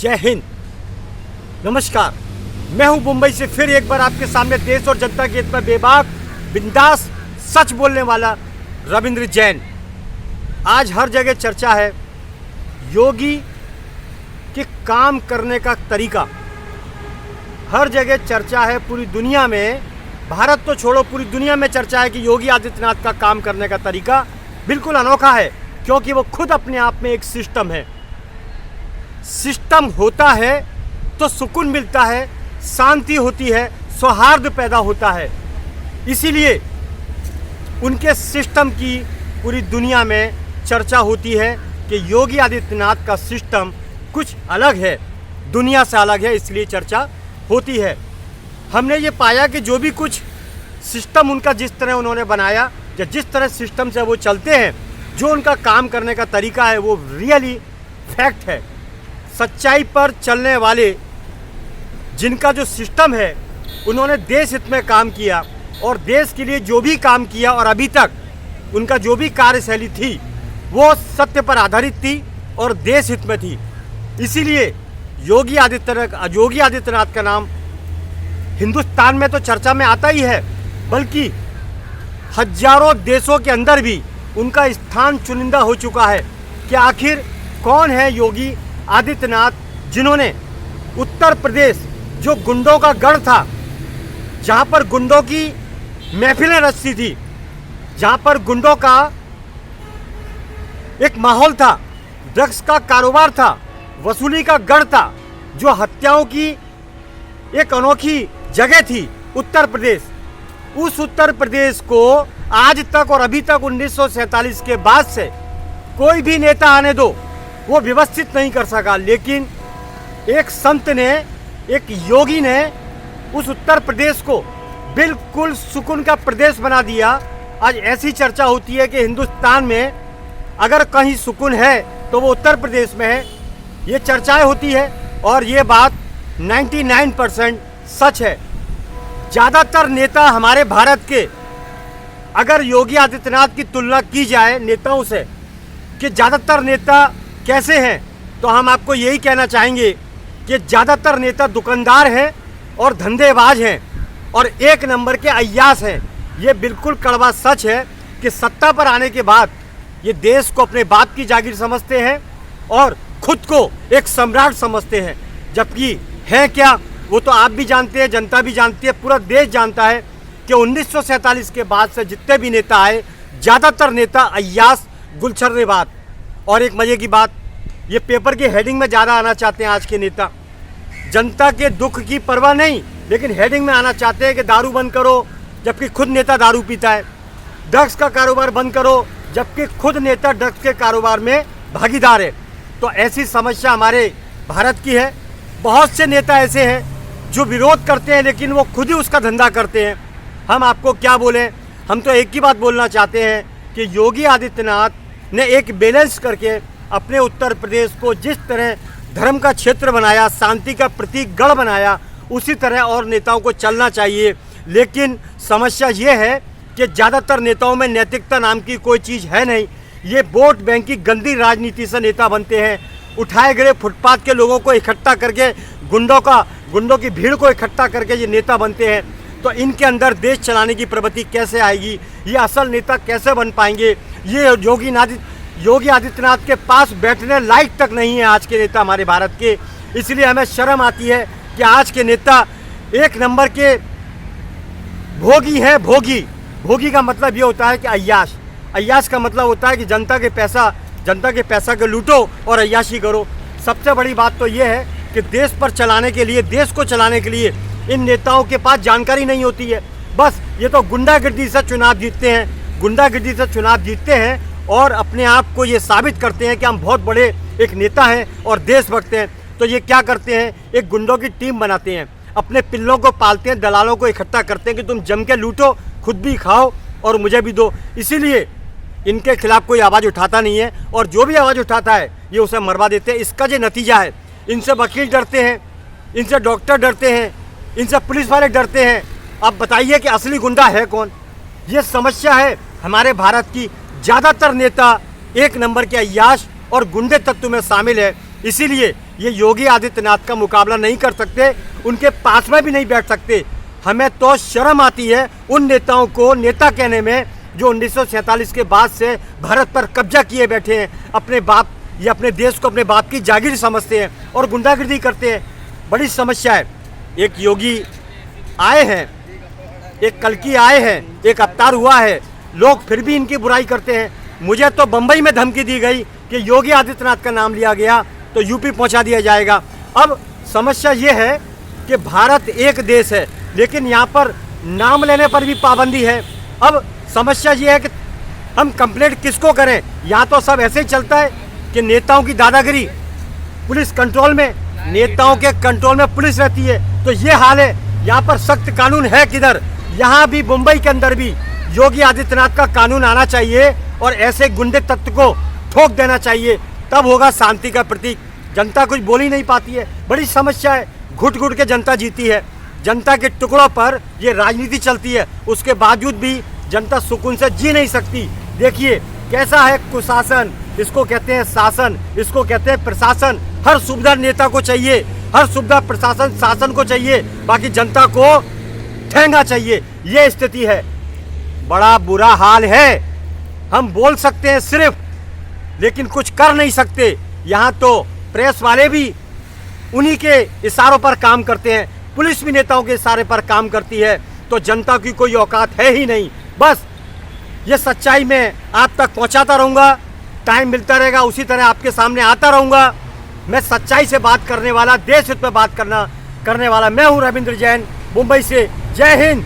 जय हिंद, नमस्कार। मैं हूं मुंबई से फिर एक बार आपके सामने देश और जनता के हित में बेबाक, बिंदास, सच बोलने वाला रविंद्र जैन। आज हर जगह चर्चा है योगी के काम करने का तरीका। हर जगह चर्चा है, पूरी दुनिया में, भारत तो छोड़ो पूरी दुनिया में चर्चा है कि योगी आदित्यनाथ का काम करने का तरीका बिल्कुल अनोखा है, क्योंकि वो खुद अपने आप में एक सिस्टम है। सिस्टम होता है तो सुकून मिलता है, शांति होती है, सौहार्द पैदा होता है। इसीलिए उनके सिस्टम की पूरी दुनिया में चर्चा होती है कि योगी आदित्यनाथ का सिस्टम कुछ अलग है, दुनिया से अलग है, इसलिए चर्चा होती है। हमने ये पाया कि जो भी कुछ सिस्टम उनका जिस तरह उन्होंने बनाया या जिस तरह सिस्टम से वो चलते हैं, जो उनका काम करने का तरीका है, वो रियली फैक्ट है। सच्चाई पर चलने वाले जिनका जो सिस्टम है, उन्होंने देश हित में काम किया और देश के लिए जो भी काम किया और अभी तक उनका जो भी कार्यशैली थी वो सत्य पर आधारित थी और देश हित में थी। इसीलिए योगी आदित्यनाथ का नाम हिंदुस्तान में तो चर्चा में आता ही है, बल्कि हजारों देशों के अंदर भी उनका स्थान चुनिंदा हो चुका है कि आखिर कौन है योगी आदित्यनाथ, जिन्होंने उत्तर प्रदेश, जो गुंडों का गढ़ था, जहां पर गुंडों की महफिलें रचती थी, जहां पर गुंडों का एक माहौल था, ड्रग्स का कारोबार था, वसूली का गढ़ था, जो हत्याओं की एक अनोखी जगह थी, उत्तर प्रदेश। उस उत्तर प्रदेश को आज तक और अभी तक 1947 के बाद से कोई भी नेता आने दो, वो व्यवस्थित नहीं कर सका। लेकिन एक संत ने, एक योगी ने उस उत्तर प्रदेश को बिल्कुल सुकून का प्रदेश बना दिया। आज ऐसी चर्चा होती है कि हिंदुस्तान में अगर कहीं सुकून है तो वो उत्तर प्रदेश में है। ये चर्चाएं होती है और ये बात 99% सच है। ज़्यादातर नेता हमारे भारत के, अगर योगी आदित्यनाथ की तुलना की जाए नेताओं से कि ज़्यादातर नेता कैसे हैं, तो हम आपको यही कहना चाहेंगे कि ज़्यादातर नेता दुकानदार हैं और धंधेबाज हैं और एक नंबर के अय्यास हैं। ये बिल्कुल कड़वा सच है कि सत्ता पर आने के बाद ये देश को अपने बाप की जागीर समझते हैं और खुद को एक सम्राट समझते हैं, जबकि है क्या वो तो आप भी जानते हैं, जनता भी जानती है, पूरा देश जानता है कि 1947 के बाद से जितने भी नेता आए, ज़्यादातर नेता अय्यास, गुलछर्रेबाज। और एक मज़े की बात, ये पेपर की हेडिंग में ज़्यादा आना चाहते हैं आज के नेता। जनता के दुख की परवाह नहीं, लेकिन हेडिंग में आना चाहते हैं कि दारू बंद करो, जबकि खुद नेता दारू पीता है। ड्रग्स का कारोबार बंद करो, जबकि खुद नेता ड्रग्स के कारोबार में भागीदार है। तो ऐसी समस्या हमारे भारत की है। बहुत से नेता ऐसे हैं जो विरोध करते हैं, लेकिन वो खुद ही उसका धंधा करते हैं। हम आपको क्या बोलें, हम तो एक ही बात बोलना चाहते हैं कि योगी आदित्यनाथ ने एक बैलेंस करके अपने उत्तर प्रदेश को जिस तरह धर्म का क्षेत्र बनाया, शांति का प्रतीक गढ़ बनाया, उसी तरह और नेताओं को चलना चाहिए। लेकिन समस्या ये है कि ज़्यादातर नेताओं में नैतिकता नाम की कोई चीज़ है नहीं। ये वोट बैंक की गंदी राजनीति से नेता बनते हैं। उठाए गए फुटपाथ के लोगों को इकट्ठा करके, गुंडों की भीड़ को इकट्ठा करके ये नेता बनते हैं। तो इनके अंदर देश चलाने की प्रवृत्ति कैसे आएगी, ये असल नेता कैसे बन पाएंगे? ये योगी आदित्यनाथ के पास बैठने लायक तक नहीं है आज के नेता हमारे भारत के। इसलिए हमें शर्म आती है कि आज के नेता एक नंबर के भोगी हैं। भोगी का मतलब ये होता है कि अय्याश का मतलब होता है कि जनता के पैसा के लूटो और अय्याशी करो। सबसे बड़ी बात तो ये है कि देश को चलाने के लिए इन नेताओं के पास जानकारी नहीं होती है। बस ये तो गुंडागर्दी से चुनाव जीतते हैं और अपने आप को ये साबित करते हैं कि हम बहुत बड़े एक नेता हैं और देशभक्त हैं। तो ये क्या करते हैं, एक गुंडों की टीम बनाते हैं, अपने पिल्लों को पालते हैं, दलालों को इकट्ठा करते हैं कि तुम जम के लूटो, खुद भी खाओ और मुझे भी दो। इसीलिए इनके खिलाफ कोई आवाज़ उठाता नहीं है और जो भी आवाज़ उठाता है ये उसे मरवा देते हैं। इसका जो नतीजा है, इनसे वकील डरते हैं, इनसे डॉक्टर डरते हैं, इनसे पुलिस वाले डरते हैं। अब बताइए कि असली गुंडा है कौन? ये समस्या है हमारे भारत की। ज़्यादातर नेता एक नंबर के अय्याश और गुंडे तत्व में शामिल है। इसीलिए ये योगी आदित्यनाथ का मुकाबला नहीं कर सकते, उनके पास में भी नहीं बैठ सकते। हमें तो शर्म आती है उन नेताओं को नेता कहने में जो 1947 के बाद से भारत पर कब्जा किए बैठे हैं, अपने बाप या अपने देश को अपने बाप की जागीर समझते हैं और गुंडागर्दी करते हैं। बड़ी समस्या है। एक योगी आए हैं, एक कल्कि आए हैं, एक अवतार हुआ है, लोग फिर भी इनकी बुराई करते हैं। मुझे तो बम्बई में धमकी दी गई कि योगी आदित्यनाथ का नाम लिया गया तो यूपी पहुंचा दिया जाएगा। अब समस्या ये है कि भारत एक देश है, लेकिन यहाँ पर नाम लेने पर भी पाबंदी है। अब समस्या ये है कि हम कंप्लेंट किसको करें? यहाँ तो सब ऐसे ही चलता है कि नेताओं की दादागिरी, पुलिस कंट्रोल में, नेताओं के कंट्रोल में पुलिस रहती है। तो ये हाल है। यहाँ पर सख्त कानून है किधर? यहाँ भी मुंबई के अंदर भी योगी आदित्यनाथ का कानून आना चाहिए और ऐसे गुंडे तत्व को ठोक देना चाहिए, तब होगा शांति का प्रतीक। जनता कुछ बोल ही नहीं पाती है, बड़ी समस्या है। घुट घुट के जनता जीती है, जनता के टुकड़ों पर ये राजनीति चलती है, उसके बावजूद भी जनता सुकून से जी नहीं सकती। देखिए कैसा है कुशासन, इसको कहते हैं शासन, इसको कहते हैं प्रशासन। हर सुविधा नेता को चाहिए, हर सुविधा प्रशासन शासन को चाहिए, बाकी जनता को ठेंगा चाहिए। ये स्थिति है, बड़ा बुरा हाल है। हम बोल सकते हैं सिर्फ, लेकिन कुछ कर नहीं सकते। यहाँ तो प्रेस वाले भी उन्हीं के इशारों पर काम करते हैं, पुलिस भी नेताओं के इशारे पर काम करती है, तो जनता की कोई औकात है ही नहीं। बस ये सच्चाई मैं आप तक पहुंचाता रहूँगा, टाइम मिलता रहेगा उसी तरह आपके सामने आता रहूँगा। मैं सच्चाई से बात करने वाला, देश हित में बात करने वाला मैं हूँ रविंद्र जैन, मुंबई से। जय हिंद।